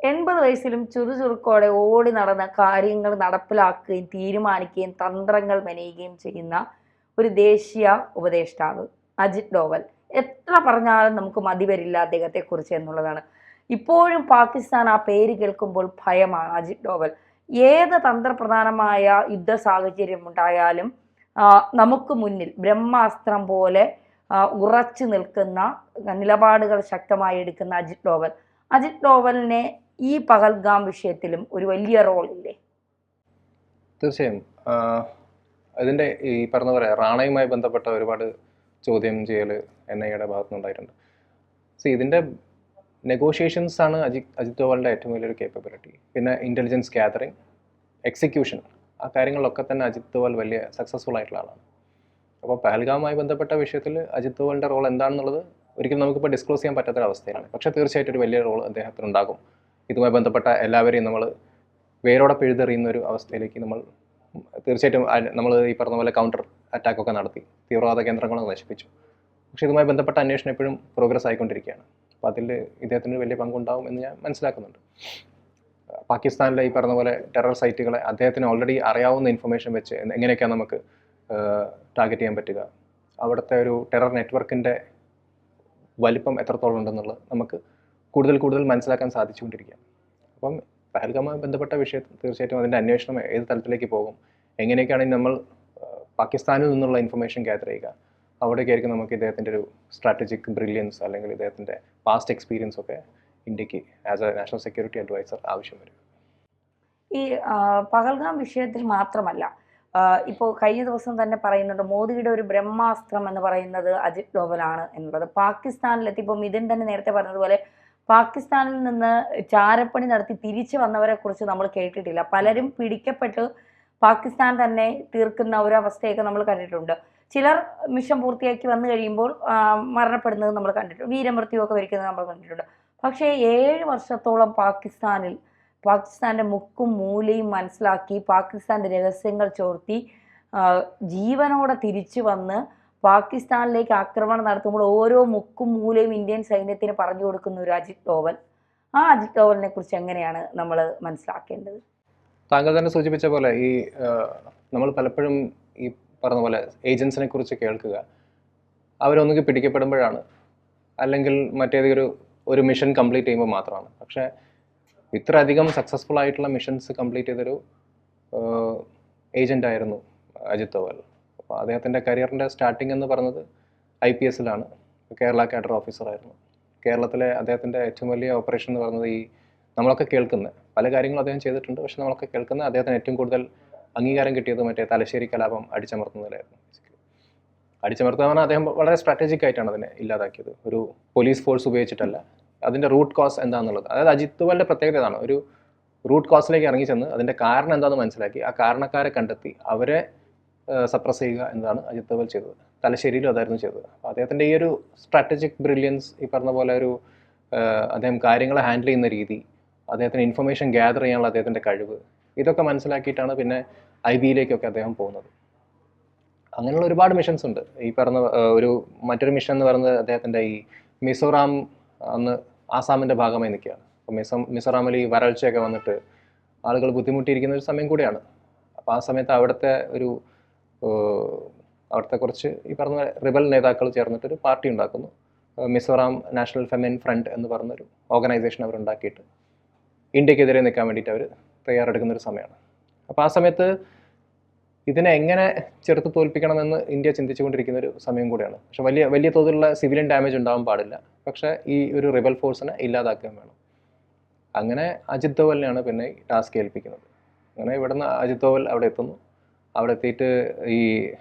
80 വയസ്സിലും ചുറുചുറുക്കോടെ ഓടി നടന്ന കാര്യങ്ങൾ നടപ്പിലാക്കുകയും തീരുമാനിക്കുകയും തന്ത്രങ്ങൾ മെനയുകയും ചെയ്യുന്ന ഒരു ദേശീയ ഉപദേഷ്ടാവ് അജിത് ഡോവൽ. എത്ര പറഞ്ഞാലും നമുക്ക് മതി വരില്ല അദ്ദേഹത്തെക്കുറിച്ച് എന്നുള്ളതാണ്. ഇപ്പോഴും പാകിസ്ഥാൻ ആ പേര് കേൾക്കുമ്പോൾ ഭയമാണ്. അജിത് ഡോവൽ ഏത് തന്ത്രപ്രധാനമായ യുദ്ധ സാഹചര്യം ഉണ്ടായാലും നമുക്ക് മുന്നിൽ ബ്രഹ്മാസ്ത്രം പോലെ ഉറച്ചു നിൽക്കുന്ന നിലപാടുകൾ ശക്തമായി എടുക്കുന്ന അജിത് ഡോവലിനെ ഈ പഹൽഗാം വിഷയത്തിലും ഒരു വലിയ റോൾ ഇല്ലേ? തീർച്ചയായും. അതിൻ്റെ ഈ പറഞ്ഞ പോലെ റാണയുമായി ബന്ധപ്പെട്ട ഒരുപാട് ചോദ്യം ചെയ്യൽ NIAയുടെ ഭാഗത്തുനിന്നുണ്ടായിട്ടുണ്ട്. ഇതിൻ്റെ നെഗോഷിയേഷൻസ് ആണ് അജിത് ഡോവലിൻ്റെ ഏറ്റവും വലിയൊരു കേപ്പബിലിറ്റി. പിന്നെ ഇൻ്റലിജൻസ് ഗ്യാതറിങ്, എക്സിക്യൂഷൻ, ആ കാര്യങ്ങളിലൊക്കെ തന്നെ അജിത് ഡോവൽ വലിയ സക്സസ്ഫുൾ ആയിട്ടുള്ള ആളാണ്. അപ്പോൾ പഹൽഗാമുമായി ബന്ധപ്പെട്ട വിഷയത്തിൽ അജിത് ഡോവലിൻ്റെ റോൾ എന്താണെന്നുള്ളത് ഒരിക്കലും നമുക്കിപ്പോൾ ഡിസ്ക്ലോസ് ചെയ്യാൻ പറ്റാത്തൊരവസ്ഥയാണ്. പക്ഷേ തീർച്ചയായിട്ടും ഒരു വലിയ റോൾ അദ്ദേഹത്തിനുണ്ടാകും. ഇതുമായി ബന്ധപ്പെട്ട എല്ലാവരെയും നമ്മൾ വേരോടെ പിഴുതെറിയുന്ന ഒരു അവസ്ഥയിലേക്ക് തീർച്ചയായിട്ടും നമ്മൾ ഈ പറഞ്ഞ പോലെ കൗണ്ടർ അറ്റാക്കൊക്കെ നടത്തി തീവ്രവാദ കേന്ദ്രങ്ങളൊക്കെ നശിപ്പിച്ചു. പക്ഷേ ഇതുമായി ബന്ധപ്പെട്ട അന്വേഷണം എപ്പോഴും പ്രോഗ്രസ് ആയിക്കൊണ്ടിരിക്കുകയാണ്. അപ്പോൾ അതിൽ ഇദ്ദേഹത്തിന് വലിയ പങ്കുണ്ടാവും എന്ന് ഞാൻ മനസ്സിലാക്കുന്നുണ്ട്. പാകിസ്ഥാനിലെ ഈ പറഞ്ഞ പോലെ ടെറർ സൈറ്റുകളെ അദ്ദേഹത്തിന് ഓൾറെഡി അറിയാവുന്ന ഇൻഫർമേഷൻ വെച്ച് എങ്ങനെയൊക്കെയാണ് നമുക്ക് ടാർഗറ്റ് ചെയ്യാൻ പറ്റുക, അവിടുത്തെ ഒരു ടെറർ നെറ്റ്വർക്കിൻ്റെ വലിപ്പം എത്രത്തോളം ഉണ്ടെന്നുള്ളത് നമുക്ക് കൂടുതൽ മനസ്സിലാക്കാൻ സാധിച്ചുകൊണ്ടിരിക്കുകയാണ്. അപ്പം പഹൽഗാമുമായി ബന്ധപ്പെട്ട വിഷയത്തിൽ തീർച്ചയായിട്ടും അതിൻ്റെ അന്വേഷണം ഏത് തലത്തിലേക്ക് പോകും, എങ്ങനെയൊക്കെയാണെങ്കിൽ നമ്മൾ പാകിസ്ഥാനിൽ നിന്നുള്ള ഇൻഫർമേഷൻ ഗ്യാദർ ചെയ്യുക, അവിടേക്കായിരിക്കും നമുക്ക് ഇദ്ദേഹത്തിൻ്റെ ഒരു സ്ട്രാറ്റജിക് ബ്രില്യൻസ് അല്ലെങ്കിൽ ഇദ്ദേഹത്തിൻ്റെ പാസ്റ്റ് എക്സ്പീരിയൻസ് ഒക്കെ ഇന്ത്യക്ക് as a national security adviser ആവശ്യം വരും. ഈ പഹൽഗാം വിഷയത്തിൽ മാത്രമല്ല, ഇപ്പോൾ കഴിഞ്ഞ ദിവസം തന്നെ പറയുന്നുണ്ട് മോദിയുടെ ഒരു ബ്രഹ്മാസ്ത്രം എന്ന് പറയുന്നത് അജിത് ഡോവലാണ് എന്നുള്ളത്. പാകിസ്ഥാനിലെത്തി ഇപ്പോൾ മിഥുൻ തന്നെ നേരത്തെ പറഞ്ഞതുപോലെ പാകിസ്ഥാനിൽ നിന്ന് ചാരപ്പണി നടത്തി തിരിച്ചു വന്നവരെ കുറിച്ച് നമ്മൾ കേട്ടിട്ടില്ല. പലരും പിടിക്കപ്പെട്ട് പാകിസ്ഥാൻ തന്നെ തീർക്കുന്ന ഒരവസ്ഥയൊക്കെ നമ്മൾ കണ്ടിട്ടുണ്ട്. ചിലർ മിഷൻ പൂർത്തിയാക്കി വന്നു കഴിയുമ്പോൾ മരണപ്പെടുന്നത് നമ്മൾ കണ്ടിട്ടുണ്ട്, വീരമൃത്യുവൊക്കെ വരിക്കുന്നത് നമ്മൾ കണ്ടിട്ടുണ്ട്. പക്ഷേ 7 വർഷത്തോളം പാകിസ്ഥാൻ്റെ മുക്കും മൂലയും മനസ്സിലാക്കി പാകിസ്ഥാൻ്റെ രഹസ്യങ്ങൾ ചോർത്തി ജീവനോടെ തിരിച്ചു വന്ന് പാകിസ്ഥാനിലേക്ക് ആക്രമണം നടത്തുമ്പോൾ ഓരോ മുക്കും മൂലയും ഇന്ത്യൻ സൈന്യത്തിന് പറഞ്ഞു കൊടുക്കുന്ന ഒരു അജിത് ഡോവൽ. ആ അജിത് ഡോവലിനെ കുറിച്ച് എങ്ങനെയാണ് നമ്മൾ മനസ്സിലാക്കേണ്ടത്? താങ്കൾ തന്നെ സൂചിപ്പിച്ച പോലെ ഈ നമ്മൾ പലപ്പോഴും ഈ പറഞ്ഞ പോലെ ഏജൻസിനെ കുറിച്ച് കേൾക്കുക അവരൊന്നുകിൽ പിടിക്കപ്പെടുമ്പോഴാണ്, അല്ലെങ്കിൽ മറ്റേതൊരു മിഷൻ കംപ്ലീറ്റ് ചെയ്യുമ്പോൾ മാത്രമാണ്. പക്ഷേ ഇത്രയധികം സക്സസ്ഫുൾ ആയിട്ടുള്ള മിഷൻസ് കംപ്ലീറ്റ് ചെയ്തൊരു ഏജൻ്റായിരുന്നു അജിത് ഡോവൽ. അപ്പോൾ അദ്ദേഹത്തിൻ്റെ കരിയറിൻ്റെ സ്റ്റാർട്ടിംഗ് എന്ന് പറയുന്നത് IPSലാണ്. കേരള കാഡർ ഓഫീസറായിരുന്നു. കേരളത്തിലെ അദ്ദേഹത്തിൻ്റെ ഏറ്റവും വലിയ ഓപ്പറേഷൻ എന്ന് പറയുന്നത് ഈ നമ്മളൊക്കെ കേൾക്കുന്ന പല കാര്യങ്ങളും അദ്ദേഹം ചെയ്തിട്ടുണ്ട്. പക്ഷെ നമ്മളൊക്കെ കേൾക്കുന്ന അദ്ദേഹത്തിന് ഏറ്റവും കൂടുതൽ അംഗീകാരം കിട്ടിയത് മറ്റേ തലശ്ശേരി കലാപം അടിച്ചമർത്തുന്നതിലായിരുന്നു. അടിച്ചമർത്തുക പറഞ്ഞാൽ അദ്ദേഹം വളരെ സ്ട്രാറ്റജിക് ആയിട്ടാണ് അതിനെ ഇല്ലാതാക്കിയത്. ഒരു പോലീസ് ഫോഴ്സ് ഉപയോഗിച്ചിട്ടല്ല. അതിൻ്റെ റൂട്ട് കോസ് എന്താണെന്നുള്ളത്, അതായത് അജിത് ഡോവലിൻ്റെ പ്രത്യേകത ഇതാണ്. ഒരു റൂട്ട് കോസിലേക്ക് ഇറങ്ങി ചെന്ന് അതിൻ്റെ കാരണം എന്താണെന്ന് മനസ്സിലാക്കി ആ കാരണക്കാരെ കണ്ടെത്തി അവരെ സപ്രസ് ചെയ്യുക എന്നതാണ് അജിത് ഡോവൽ ചെയ്തത്. തലശ്ശേരിയിലും അതായിരുന്നു ചെയ്തത്. അപ്പോൾ അദ്ദേഹത്തിൻ്റെ ഈ ഒരു സ്ട്രാറ്റജിക് ബ്രില്യൻസ്, ഈ പറഞ്ഞ പോലെ അദ്ദേഹം കാര്യങ്ങളെ ഹാൻഡിൽ ചെയ്യുന്ന രീതി, അദ്ദേഹത്തിന് ഇൻഫർമേഷൻ ഗ്യാദർ ചെയ്യാനുള്ള അദ്ദേഹത്തിൻ്റെ കഴിവ്, ഇതൊക്കെ മനസ്സിലാക്കിയിട്ടാണ് പിന്നെ IBയിലേക്കൊക്കെ അദ്ദേഹം പോകുന്നത്. അങ്ങനെയുള്ള ഒരുപാട് മിഷൻസ് ഉണ്ട്. ഈ പറഞ്ഞ മറ്റൊരു മിഷൻ എന്ന് പറയുന്നത് അദ്ദേഹത്തിൻ്റെ ഈ മിസോറാം, അന്ന് ആസാമിൻ്റെ ഭാഗമായി നിൽക്കുകയാണ്. അപ്പോൾ മിസോറാമിൽ ഈ വരൾച്ചയൊക്കെ വന്നിട്ട് ആളുകൾ ബുദ്ധിമുട്ടിയിരിക്കുന്ന ഒരു സമയം കൂടിയാണ്. അപ്പോൾ ആ സമയത്ത് അവിടുത്തെ കുറച്ച് ഈ പറഞ്ഞ റിബൽ നേതാക്കൾ ചേർന്നിട്ടൊരു പാർട്ടി ഉണ്ടാക്കുന്നു. മിസോറാം നാഷണൽ ഫെമിൻ ഫ്രണ്ട് എന്ന് പറഞ്ഞൊരു ഓർഗനൈസേഷൻ അവരുണ്ടാക്കിയിട്ട് ഇന്ത്യക്കെതിരെ നിൽക്കാൻ വേണ്ടിയിട്ട് അവർ തയ്യാറെടുക്കുന്നൊരു സമയമാണ്. അപ്പോൾ ആ സമയത്ത് ഇതിനെ എങ്ങനെ ചെറുത്ത് തോൽപ്പിക്കണമെന്ന് ഇന്ത്യ ചിന്തിച്ചുകൊണ്ടിരിക്കുന്ന ഒരു സമയം കൂടിയാണ്. പക്ഷെ വലിയ തോതിലുള്ള സിവിലിയൻ ഡാമേജ് ഉണ്ടാവാൻ പാടില്ല. പക്ഷേ ഈ ഒരു റിബൽ ഫോഴ്സിനെ ഇല്ലാതാക്കുകയും വേണം. അങ്ങനെ അജിത് ഡോവലിനെയാണ് പിന്നെ ടാസ്ക് ഏൽപ്പിക്കുന്നത്. അങ്ങനെ ഇവിടുന്ന് അജിത് ഡോവൽ അവിടെ എത്തുന്നു. അവിടെ എത്തിയിട്ട് ഈ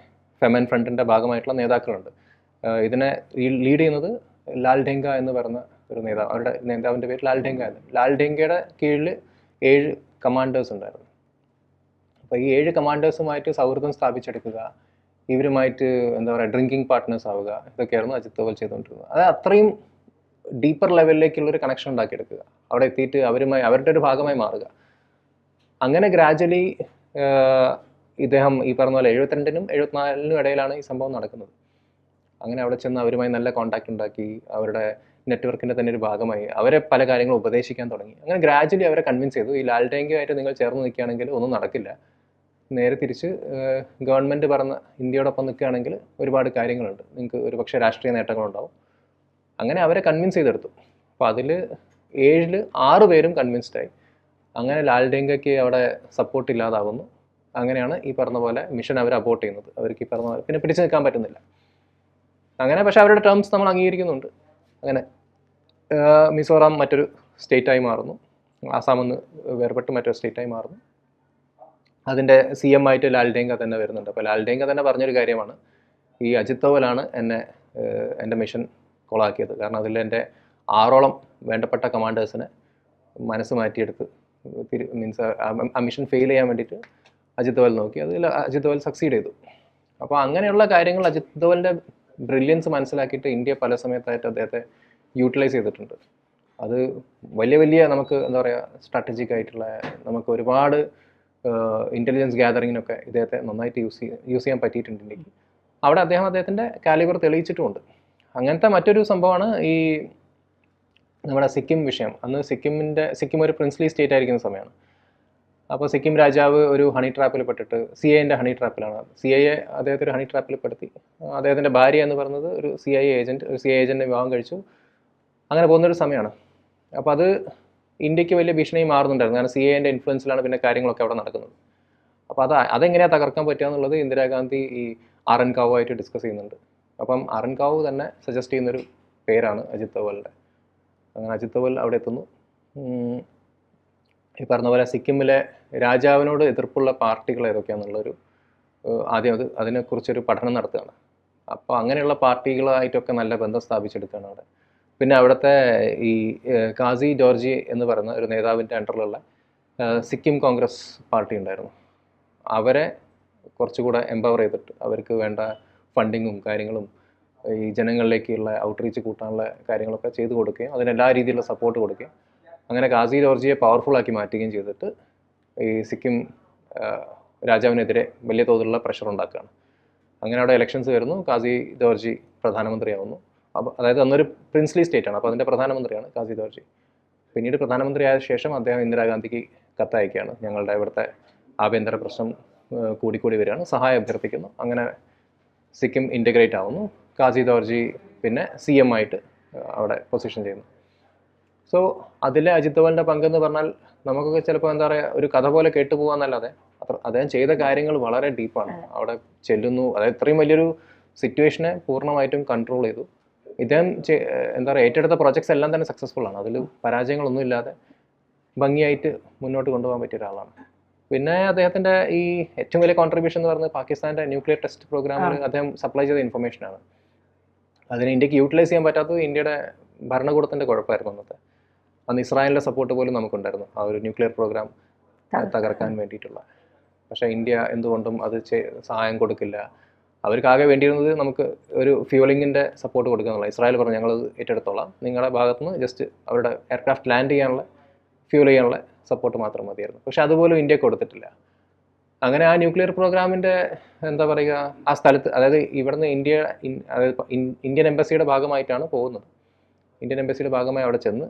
ഫെമൻ ഫ്രണ്ടിൻ്റെ ഭാഗമായിട്ടുള്ള നേതാക്കളുണ്ട്. ഇതിനെ ലീഡ് ചെയ്യുന്നത് ലാൽ ഡെങ്ക എന്ന് പറയുന്ന ഒരു നേതാവ്. അവരുടെ നേതാവിൻ്റെ പേര് ലാൽ ഡെങ്ക എന്ന്. ലാൽ ഡെങ്കയുടെ കീഴിൽ 7 കമാൻഡേഴ്സ് ഉണ്ടായിരുന്നു. അപ്പോൾ ഈ 7 കമാൻഡേഴ്സുമായിട്ട് സൗഹൃദം സ്ഥാപിച്ചെടുക്കുക, ഇവരുമായിട്ട് ഡ്രിങ്കിങ് പാർട്ട്നേഴ്സ് ആവുക, ഇതൊക്കെയായിരുന്നു അജിത് ഡോവൽ ചെയ്തുകൊണ്ടിരുന്നത്. അത് അത്രയും ഡീപ്പർ ലെവലിലേക്കുള്ളൊരു കണക്ഷൻ ഉണ്ടാക്കിയെടുക്കുക, അവിടെ എത്തിയിട്ട് അവരുടെ ഒരു ഭാഗമായി മാറുക. അങ്ങനെ ഗ്രാജ്വലി ഇദ്ദേഹം ഈ പറഞ്ഞ പോലെ 72-നും 74-നും ഇടയിലാണ് ഈ സംഭവം നടക്കുന്നത്. അങ്ങനെ അവിടെ ചെന്ന് അവരുമായി നല്ല കോൺടാക്റ്റ് ഉണ്ടാക്കി, അവരുടെ നെറ്റ്വർക്കിൻ്റെ തന്നെ ഒരു ഭാഗമായി അവരെ പല കാര്യങ്ങളും ഉപദേശിക്കാൻ തുടങ്ങി. അങ്ങനെ ഗ്രാജുവലി അവരെ കൺവിൻസ് ചെയ്തു, ഈ ലാൽടെങ്കയുമായിട്ട് നിങ്ങൾ ചേർന്ന് നിൽക്കുകയാണെങ്കിൽ ഒന്നും നടക്കില്ല, നേരെ തിരിച്ച് ഗവൺമെൻറ് പറഞ്ഞ ഇന്ത്യയോടൊപ്പം നിൽക്കുകയാണെങ്കിൽ ഒരുപാട് കാര്യങ്ങളുണ്ട്, നിങ്ങൾക്ക് ഒരു പക്ഷേ രാഷ്ട്രീയ നേട്ടങ്ങളുണ്ടാവും. അങ്ങനെ അവരെ കൺവിൻസ് ചെയ്തെടുത്തു. അപ്പോൾ അതിൽ 7-ൽ 6 പേരും കൺവിൻസ്ഡായി. അങ്ങനെ ലാൽടെങ്കയ്ക്ക് അവിടെ സപ്പോർട്ട് ഇല്ലാതാവുന്നു. അങ്ങനെയാണ് ഈ പറഞ്ഞ പോലെ മിഷൻ അവർ അബോർട്ട് ചെയ്യുന്നത്. അവർക്ക് ഈ പറഞ്ഞ പോലെ പിന്നെ പിടിച്ചു നിൽക്കാൻ പറ്റുന്നില്ല. അങ്ങനെ പക്ഷേ അവരുടെ ടേംസ് നമ്മൾ അംഗീകരിക്കുന്നുണ്ട്. അങ്ങനെ മിസോറാം മറ്റൊരു സ്റ്റേറ്റായി മാറുന്നു, ആസാം എന്ന് വേർപെട്ട് മറ്റൊരു സ്റ്റേറ്റായി മാറുന്നു. അതിൻ്റെ CM ആയിട്ട് ലാൽടെങ്ക തന്നെ വരുന്നുണ്ട്. അപ്പോൾ ലാൽടെങ്ക തന്നെ പറഞ്ഞൊരു കാര്യമാണ്, ഈ അജിത് ദോവലാണ് എൻ്റെ മിഷൻ കൊളാക്കിയത്. കാരണം അതിൽ എൻ്റെ 6ഓളം വേണ്ടപ്പെട്ട കമാൻഡേഴ്സിനെ മനസ്സ് മാറ്റിയെടുത്ത് മീൻസ് ആ മിഷൻ ഫെയിൽ ചെയ്യാൻ വേണ്ടിയിട്ട് അജിത് ദോവൽ നോക്കി. അതിൽ അജിത് ദോവൽ സക്സീഡ് ചെയ്തു. അപ്പോൾ അങ്ങനെയുള്ള കാര്യങ്ങൾ അജിത് ദോവലിൻ്റെ ബ്രില്യൻസ് മനസ്സിലാക്കിയിട്ട് ഇന്ത്യ പല സമയത്തായിട്ട് അദ്ദേഹത്തെ യൂട്ടിലൈസ് ചെയ്തിട്ടുണ്ട്. അത് വലിയ വലിയ നമുക്ക് എന്താ പറയുക സ്ട്രാറ്റജിക് ആയിട്ടുള്ള നമുക്ക് ഒരുപാട് ഇൻ്റലിജൻസ് ഗ്യാതറിങ്ങിനൊക്കെ ഇദ്ദേഹത്തെ നന്നായിട്ട് യൂസ് ചെയ്യാൻ പറ്റിയിട്ടുണ്ട് ഇന്ത്യക്ക്. അവിടെ അദ്ദേഹത്തിൻ്റെ കാലിബർ തെളിയിച്ചിട്ടുമുണ്ട്. അങ്ങനത്തെ മറ്റൊരു സംഭവമാണ് ഈ നമ്മുടെ സിക്കിം വിഷയം. അന്ന് സിക്കിം ഒരു പ്രിൻസ്ലി സ്റ്റേറ്റ് ആയിരിക്കുന്ന സമയമാണ്. അപ്പോൾ സിക്കിം രാജാവ് ഒരു ഹണി ട്രാപ്പിൽ പെട്ടിട്ട് CIA ഹണി ട്രാപ്പിലാണ്. CIA അദ്ദേഹത്തെ ഒരു ഹണി ട്രാപ്പിൽ പെടുത്തി. അദ്ദേഹത്തിൻ്റെ ഭാര്യ എന്ന് പറയുന്നത് ഒരു CIA ഏജൻറ്റിനെ വിവാഹം കഴിച്ചു. അങ്ങനെ പോകുന്നൊരു സമയമാണ്. അപ്പോൾ അത് ഇന്ത്യക്ക് വലിയ ഭീഷണി മാറുന്നുണ്ടായിരുന്നു. കാരണം CIA ഇൻഫ്ലുവൻസിലാണ് പിന്നെ കാര്യങ്ങളൊക്കെ അവിടെ നടക്കുന്നത്. അപ്പോൾ അതെങ്ങനെയാണ് തകർക്കാൻ പറ്റുക എന്നുള്ളത് ഇന്ദിരാഗാന്ധി ഈ RN റാവുമായിട്ട് ഡിസ്കസ് ചെയ്യുന്നുണ്ട്. അപ്പം RN റാവു തന്നെ സജസ്റ്റ് ചെയ്യുന്നൊരു പേരാണ് അജിത് ദോവലിൻ്റെ. അങ്ങനെ അജിത് ദോവൽ അവിടെ എത്തുന്നു. ഈ പറഞ്ഞ പോലെ സിക്കിമിലെ രാജാവിനോട് എതിർപ്പുള്ള പാർട്ടികൾ ഏതൊക്കെയാണെന്നുള്ളൊരു ആദ്യം അതിനെക്കുറിച്ചൊരു പഠനം നടത്തുകയാണ്. അപ്പോൾ അങ്ങനെയുള്ള പാർട്ടികളായിട്ടൊക്കെ നല്ല ബന്ധം സ്ഥാപിച്ചെടുക്കുകയാണ് അവിടെ. പിന്നെ അവിടുത്തെ ഈ കാസി ജോർജി എന്ന് പറയുന്ന ഒരു നേതാവിൻ്റെ അണ്ടറിലുള്ള സിക്കിം കോൺഗ്രസ് പാർട്ടി ഉണ്ടായിരുന്നു. അവരെ കുറച്ചുകൂടെ എംപവർ ചെയ്തിട്ട് അവർക്ക് വേണ്ട ഫണ്ടിങ്ങും കാര്യങ്ങളും ഈ ജനങ്ങളിലേക്കുള്ള ഔട്ട്റീച്ച് കൂട്ടാനുള്ള കാര്യങ്ങളൊക്കെ ചെയ്തു കൊടുക്കുകയും അതിനെല്ലാ രീതിയിലുള്ള സപ്പോർട്ട് കൊടുക്കുകയും അങ്ങനെ കാസി ജോർജിയെ പവർഫുള്ളാക്കി മാറ്റുകയും ചെയ്തിട്ട് ഈ സിക്കിം രാജാവിനെതിരെ വലിയ തോതിലുള്ള പ്രഷർ ഉണ്ടാക്കുകയാണ്. അങ്ങനെ അവിടെ ഇലക്ഷൻസ് വരുന്നു. കാസി ജോർജി പ്രധാനമന്ത്രിയാവുന്നു. അപ്പോൾ അതായത് അന്നൊരു പ്രിൻസ്ലി സ്റ്റേറ്റാണ്. അപ്പോൾ അതിൻ്റെ പ്രധാനമന്ത്രിയാണ് കാസി ജോർജി. പിന്നീട് പ്രധാനമന്ത്രിയായ ശേഷം അദ്ദേഹം ഇന്ദിരാഗാന്ധിക്ക് കത്തയക്കുകയാണ്, ഞങ്ങളുടെ ഇവിടുത്തെ ആഭ്യന്തര പ്രശ്നം കൂടിക്കൂടി വരികയാണ്, സഹായം അഭ്യർത്ഥിക്കുന്നു. അങ്ങനെ സിക്കിം ഇൻ്റഗ്രേറ്റ് ആവുന്നു. കാസി ജോർജി പിന്നെ CM ആയിട്ട് അവിടെ പൊസിഷൻ ചെയ്യുന്നു. സോ അതിലെ അജിത് ദോവലിൻ്റെ പങ്കെന്ന് പറഞ്ഞാൽ നമുക്കൊക്കെ ചിലപ്പോൾ എന്താ പറയുക ഒരു കഥ പോലെ കേട്ടുപോകാന്നല്ലാതെ അദ്ദേഹം ചെയ്ത കാര്യങ്ങൾ വളരെ ഡീപ്പാണ്. അവിടെ ചെല്ലുന്നു, അതായത് ഇത്രയും വലിയൊരു സിറ്റുവേഷനെ പൂർണ്ണമായിട്ടും കൺട്രോൾ ചെയ്തു. ഇദ്ദേഹം എന്താ പറയുക ഏറ്റെടുത്ത പ്രോജക്ട്സ് എല്ലാം തന്നെ സക്സസ്ഫുൾ ആണ്. അതിൽ പരാജയങ്ങളൊന്നും ഇല്ലാതെ ഭംഗിയായിട്ട് മുന്നോട്ട് കൊണ്ടുപോകാൻ പറ്റിയ ഒരാളാണ്. പിന്നെ അദ്ദേഹത്തിൻ്റെ ഈ ഏറ്റവും വലിയ കോൺട്രിബ്യൂഷൻ എന്ന് പറയുന്നത് പാകിസ്ഥാൻ്റെ ന്യൂക്ലിയർ ടെസ്റ്റ് പ്രോഗ്രാമിൽ അദ്ദേഹം സപ്ലൈ ചെയ്ത ഇൻഫർമേഷനാണ്. അതിന് ഇന്ത്യക്ക് യൂട്ടിലൈസ് ചെയ്യാൻ പറ്റാത്തത് ഇന്ത്യയുടെ ഭരണകൂടത്തിൻ്റെ കുഴപ്പമായിരുന്നു അന്നത്തെ. അന്ന് ഇസ്രായേലിൻ്റെ സപ്പോർട്ട് പോലും നമുക്കുണ്ടായിരുന്നു ആ ഒരു ന്യൂക്ലിയർ പ്രോഗ്രാം തകർക്കാൻ വേണ്ടിയിട്ടുള്ള. പക്ഷേ ഇന്ത്യ എന്തുകൊണ്ടും അത് സഹായം കൊടുക്കില്ല. അവർക്കാകെ വേണ്ടിയിരുന്നത് നമുക്ക് ഒരു ഫ്യൂവലിങ്ങിൻ്റെ സപ്പോർട്ട് കൊടുക്കുക എന്നുള്ള. ഇസ്രായേൽ പറഞ്ഞു ഞങ്ങൾ ഏറ്റെടുത്തോളാം, നിങ്ങളുടെ ഭാഗത്തുനിന്ന് ജസ്റ്റ് അവരുടെ എയർക്രാഫ്റ്റ് ലാൻഡ് ചെയ്യാനുള്ള ഫ്യൂൽ ചെയ്യാനുള്ള സപ്പോർട്ട് മാത്രം മതിയായിരുന്നു. പക്ഷെ അതുപോലും ഇന്ത്യ കൊടുത്തിട്ടില്ല. അങ്ങനെ ആ ന്യൂക്ലിയർ പ്രോഗ്രാമിൻ്റെ എന്താ പറയുക ആ സ്ഥലത്ത്, അതായത് ഇവിടുന്ന് അതായത് ഇന്ത്യൻ എംബസിയുടെ ഭാഗമായിട്ടാണ് പോകുന്നത്. ഇന്ത്യൻ എംബസിയുടെ ഭാഗമായി അവിടെ ചെന്ന്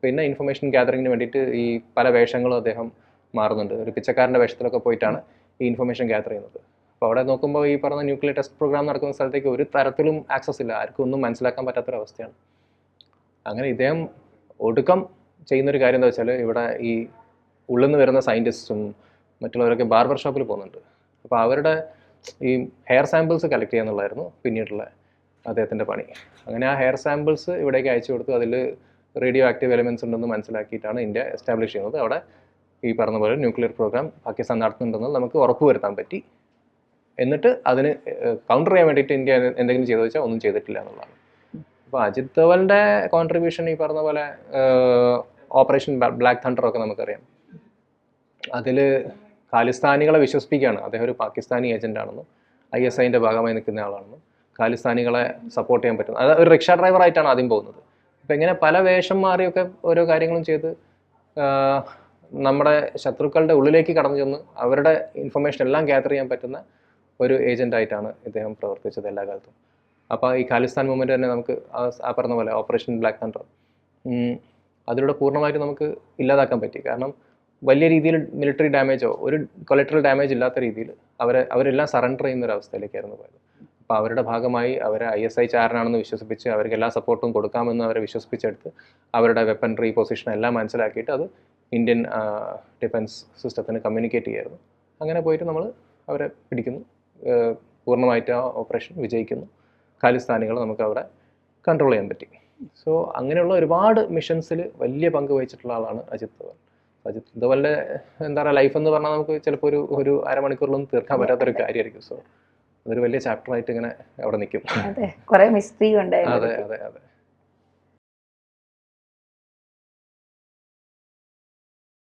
പിന്നെ ഇൻഫർമേഷൻ ഗ്യാതറിങ്ങിന് വേണ്ടിയിട്ട് ഈ പല വേഷങ്ങളും അദ്ദേഹം മാറുന്നുണ്ട്. ഒരു പിച്ചക്കാരൻ്റെ വേഷത്തിലൊക്കെ പോയിട്ടാണ് ഈ ഇൻഫർമേഷൻ ഗ്യാതർ ചെയ്യുന്നത്. അപ്പോൾ അവിടെ നോക്കുമ്പോൾ ഈ പറഞ്ഞ ന്യൂക്ലിയർ ടെസ്റ്റ് പ്രോഗ്രാം നടക്കുന്ന സ്ഥലത്തേക്ക് ഒരു തരത്തിലും ആക്സസ് ഇല്ല, ആർക്കും ഒന്നും മനസ്സിലാക്കാൻ പറ്റാത്തൊരവസ്ഥയാണ്. അങ്ങനെ ഇദ്ദേഹം ഒടുക്കം ചെയ്യുന്നൊരു കാര്യം എന്താ വെച്ചാൽ ഇവിടെ ഈ ഉള്ളിൽ നിന്ന് വരുന്ന സയൻറ്റിസ്റ്റും മറ്റുള്ളവരൊക്കെ ബാർബർ ഷോപ്പിൽ പോകുന്നുണ്ട്. അപ്പോൾ അവരുടെ ഈ ഹെയർ സാമ്പിൾസ് കളക്ട് ചെയ്യുക എന്നുള്ളതായിരുന്നു പിന്നീടുള്ള അദ്ദേഹത്തിൻ്റെ പണി. അങ്ങനെ ആ ഹെയർ സാമ്പിൾസ് ഇവിടേക്ക് അയച്ചു കൊടുത്തു. അതിൽ റേഡിയോ ആക്റ്റീവ് എലിമെൻറ്റ്സ് ഉണ്ടെന്ന് മനസ്സിലാക്കിയിട്ടാണ് ഇന്ത്യ എസ്റ്റാബ്ലിഷ് ചെയ്യുന്നത്. അവിടെ ഈ പറഞ്ഞ പോലെ ന്യൂക്ലിയർ പ്രോഗ്രാം പാകിസ്ഥാൻ നടത്തുന്നുണ്ടെന്ന് നമുക്ക് ഉറപ്പുവരുത്താൻ പറ്റി. എന്നിട്ട് അതിന് കൗണ്ടർ ചെയ്യാൻ വേണ്ടിയിട്ട് ഇന്ത്യ എന്തെങ്കിലും ചെയ്തു വെച്ചാൽ ഒന്നും ചെയ്തിട്ടില്ല എന്നുള്ളതാണ്. അപ്പോൾ അജിത് ദോവലിൻ്റെ കോൺട്രിബ്യൂഷൻ ഈ പറഞ്ഞ പോലെ ഓപ്പറേഷൻ ബ്ലാക്ക് തണ്ടർ ഒക്കെ നമുക്കറിയാം. അതിൽ ഖാലിസ്ഥാനികളെ വിശ്വസിപ്പിക്കുകയാണ് അദ്ദേഹം ഒരു പാകിസ്ഥാനി ഏജൻ്റാണെന്നും ISIൻ്റെ ഭാഗമായി നിൽക്കുന്ന ആളാണെന്നും ഖാലിസ്ഥാനികളെ സപ്പോർട്ട് ചെയ്യാൻ പറ്റും. അതായത് ഒരു റിക്ഷ ഡ്രൈവറായിട്ടാണ് ആദ്യം പോകുന്നത്. അപ്പോൾ ഇങ്ങനെ പല വേഷം മാറിയൊക്കെ ഓരോ കാര്യങ്ങളും ചെയ്ത് നമ്മുടെ ശത്രുക്കളുടെ ഉള്ളിലേക്ക് കടന്നു ചെന്ന് അവരുടെ ഇൻഫർമേഷൻ എല്ലാം ഗ്യാദർ ചെയ്യാൻ പറ്റുന്ന ഒരു ഏജൻ്റായിട്ടാണ് ഇദ്ദേഹം പ്രവർത്തിച്ചത് എല്ലാ കാലത്തും. അപ്പോൾ ഈ ഖാലിസ്ഥാൻ മൂവ്മെൻറ്റ് തന്നെ നമുക്ക് ആ പറഞ്ഞ പോലെ ഓപ്പറേഷൻ ബ്ലാക്ക് തണ്ടർ അതിലൂടെ പൂർണ്ണമായിട്ട് നമുക്ക് ഇല്ലാതാക്കാൻ പറ്റി. കാരണം വലിയ രീതിയിൽ മിലിറ്ററി ഡാമേജോ ഒരു കൊളക്ടറൽ ഡാമേജ് ഇല്ലാത്ത രീതിയിൽ അവരെല്ലാം സറണ്ടർ ചെയ്യുന്ന ഒരു അവസ്ഥയിലേക്കായിരുന്നു പോയത്. അപ്പോൾ അവരുടെ ഭാഗമായി അവരെ ISI ചാരനാണെന്ന് വിശ്വസിപ്പിച്ച് അവർക്ക് എല്ലാ സപ്പോർട്ടും കൊടുക്കാമെന്ന് അവരെ വിശ്വസിപ്പിച്ചെടുത്ത് അവരുടെ വെപ്പൺറി പൊസിഷൻ എല്ലാം മനസ്സിലാക്കിയിട്ട് അത് ഇന്ത്യൻ ഡിഫൻസ് സിസ്റ്റത്തിന് കമ്മ്യൂണിക്കേറ്റ് ചെയ്യായിരുന്നു. അങ്ങനെ പോയിട്ട് നമ്മൾ അവരെ പിടിക്കുന്നു, പൂർണ്ണമായിട്ട് ആ ഓപ്പറേഷൻ വിജയിക്കുന്നു, ഖാലിസ്ഥാനികൾ നമുക്ക് അവിടെ കൺട്രോൾ ചെയ്യാൻ പറ്റി. സോ അങ്ങനെയുള്ള ഒരുപാട് മിഷൻസിൽ വലിയ പങ്ക് വഹിച്ചിട്ടുള്ള ആളാണ് അജിത് ദോവൽ. അജിത് ദോവലിൻ്റെ എന്താ പറയുക ലൈഫ് എന്ന് പറഞ്ഞാൽ നമുക്ക് ചിലപ്പോൾ ഒരു അരമണിക്കൂറിലൊന്നും തീർക്കാൻ പറ്റാത്തൊരു കാര്യമായിരിക്കും. സോ അതൊരു വലിയ ചാപ്റ്ററായിട്ട് ഇങ്ങനെ അവിടെ നിൽക്കും. അതെ, കുറെ മിസ്റ്ററി ഉണ്ടായിരുന്നു. അതെ അതെ അതെ.